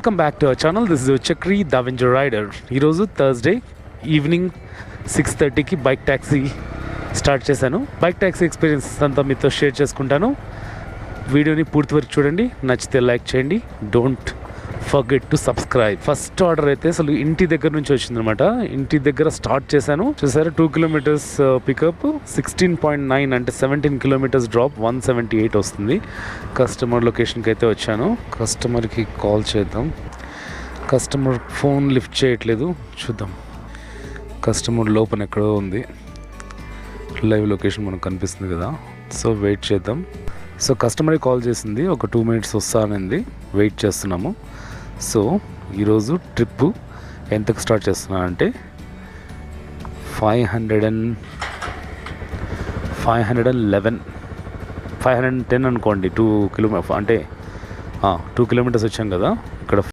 Welcome back to our channel. This is Chakri the venture rider. ఈరోజు Thursday evening 6:30కి bike taxi start చేశాను. Bike taxi experience అంతా మీతో share చేసుకుంటాను. వీడియోని పూర్తి వరకు చూడండి, నచ్చితే లైక్ చేయండి. Don't forget to subscribe. First order అయితే అసలు ఇంటి దగ్గర నుంచి వచ్చిందనమాట. ఇంటి దగ్గర స్టార్ట్ చేశాను. చూసారా, 2 కిలోమీటర్స్ పికప్, 16.9 అంటే 17 కిలోమీటర్స్ డ్రాప్, 178 వస్తుంది. కస్టమర్ లొకేషన్కి అయితే వచ్చాను. కస్టమర్కి కాల్ చేద్దాం. కస్టమర్ ఫోన్ లిఫ్ట్ చేయట్లేదు, చూద్దాం. కస్టమర్ లోపల ఎక్కడో ఉంది. లైవ్ లొకేషన్ మనకు కనిపిస్తుంది కదా, సో వెయిట్ చేద్దాం. సో కస్టమర్కి కాల్ చేసింది, ఒక 2 మినిట్స్ వస్తానంది, వెయిట్ చేస్తున్నాము. సో ఈరోజు ట్రిప్పు ఎంతకు స్టార్ట్ చేస్తున్నానంటే 510 అనుకోండి. 2 కిలోమీటర్ అంటే 2 కిలోమీటర్స్ వచ్చాం కదా,